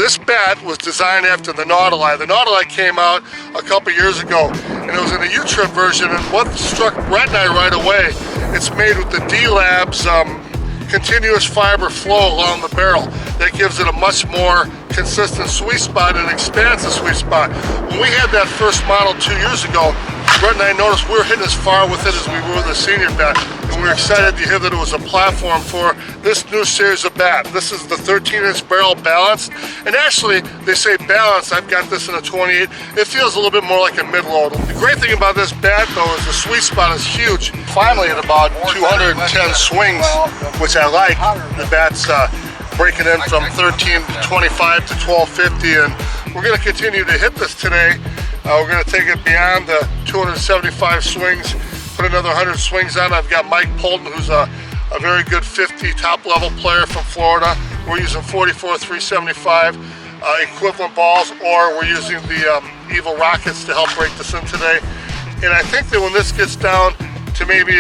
This bat was designed after the Nautilus. The Nautilus came out a couple years ago, and it was in a U-trip version, and what struck Brett and I right away, it's made with the D-Labs continuous fiber flow along the barrel. That gives it a much more consistent sweet spot and expands the sweet spot. When we had that first model 2 years ago, Brett and I noticed we were hitting as far with it as we were with the senior bat, and we were excited to hear that it was a platform for this new series of bat. This is the 13-inch barrel balanced, and actually they say balanced. I've got this in a 28. It feels a little bit more like a mid-load. The great thing about this bat though is the sweet spot is huge. Finally at about 210 swings, which I like, the bat's breaking in from 13 to 25 to 1250, and we're going to continue to hit this today. We're going to take it beyond the 275 swings, put another 100 swings on. I've got Mike Polton, who's a very good 50 top-level player from Florida. We're using 44 375 equivalent balls, or we're using the Evil Rockets to help break this in today. And I think that when this gets down to maybe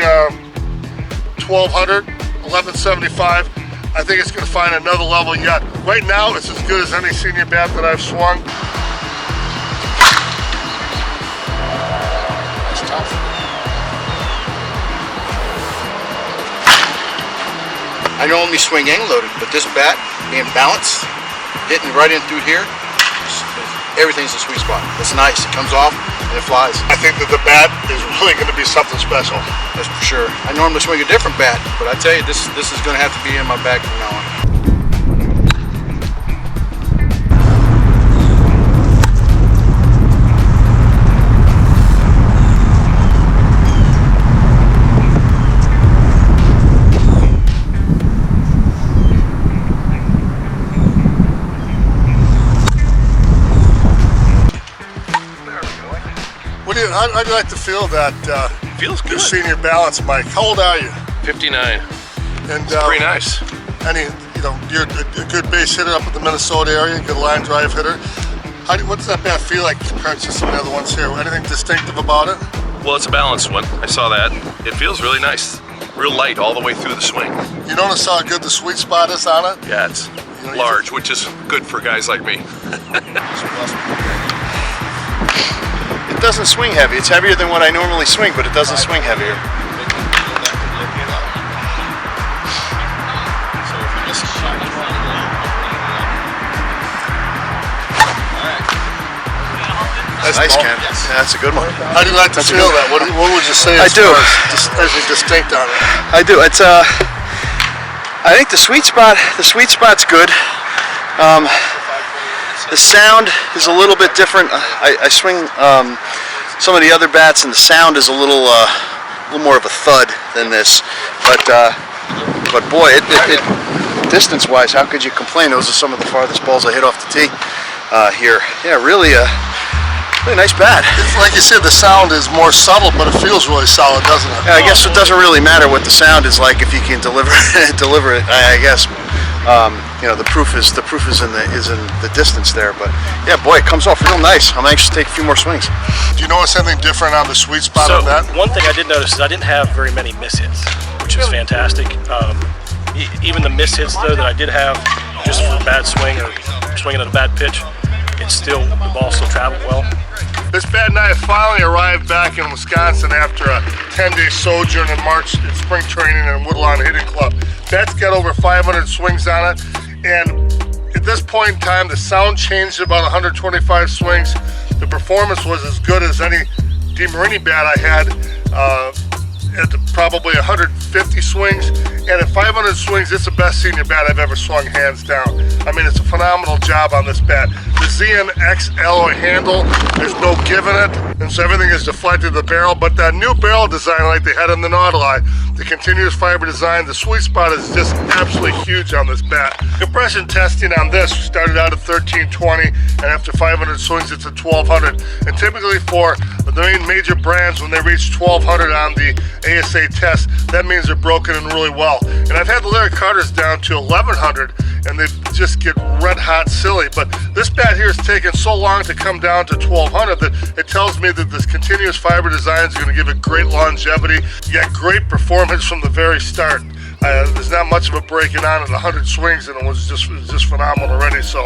1200, 1175, I think it's going to find another level yet. Right now, it's as good as any senior bat that I've swung. I normally swing angle loaded, but this bat being balanced, hitting right in through here, everything's a sweet spot. It's nice, it comes off and it flies. I think that the bat is really going to be something special. That's for sure. I normally swing a different bat, but I tell you, this is going to have to be in my bag from now on. I'd like to feel that feels good. Your senior balance, Mike. How old are you? 59. And pretty nice. You're a good base hitter up in the Minnesota area, good line drive hitter. What does that bat feel like compared to some of the other ones here? Anything distinctive about it? Well, it's a balanced one. I saw that. It feels really nice. Real light all the way through the swing. You notice how good the sweet spot is on it? Yeah, it's large, which is good for guys like me. It doesn't swing heavy. It's heavier than what I normally swing, but it doesn't swing heavier. That's nice, Ken. Yeah, that's a good one. How do you like to feel that? What would you say as distinct on it? I do. It's I think the sweet spot's good. The sound is a little bit different. I swing some of the other bats, and the sound is a little more of a thud than this. But boy, distance-wise, how could you complain? Those are some of the farthest balls I hit off the tee here. Yeah, really nice bat. It's like you said, the sound is more subtle, but it feels really solid, doesn't it? Yeah, I guess it doesn't really matter what the sound is like if you can deliver it. I guess. The proof is in the distance there, but yeah, boy, it comes off real nice. I'm anxious to take a few more swings. Do you notice anything different on the sweet spot on that? One thing I did notice is I didn't have very many miss hits, which is fantastic. Even the miss hits though that I did have, just for a bad swing or swinging at a bad pitch, the ball still traveled well. This bat and I finally arrived back in Wisconsin after a 10-day sojourn in March in spring training in Woodlawn Hitting Club. Bat's got over 500 swings on it, and at this point in time, the sound changed about 125 swings. The performance was as good as any DeMarini bat I had at probably 150 swings, and at 500 swings, it's the best senior bat I've ever swung, hands down. I mean, it's a phenomenal job on this bat. The ZNX alloy handle, there's no giving it, and so everything is deflected to the barrel, but that new barrel design like they had in the Nautilus, the continuous fiber design, the sweet spot is just absolutely huge on this bat. Compression testing on this started out at 1320, and after 500 swings, it's at 1200. And typically for the main major brands, when they reach 1200 on the ASA test, that means they're broken in really well. And I've had the Larry Carters down to 1100, and they just get red hot silly. But this bat here has taken so long to come down to 1200 that it tells me that this continuous fiber design is going to give it great longevity, yet great performance from the very start. There's not much of a breaking on at 100 swings, and it was just phenomenal already. So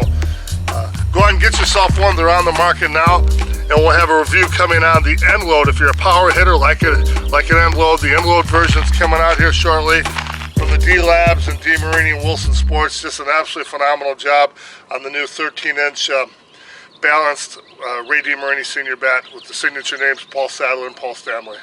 fun. Get yourself one. They're on the market now. And we'll have a review coming on the end load. If you're a power hitter like an end load, the end load version's coming out here shortly from the D Labs and DeMarini and Wilson Sports. Just an absolutely phenomenal job on the new 13-inch balanced Ray DeMarini senior bat with the signature names Paul Sadler and Paul Stanley.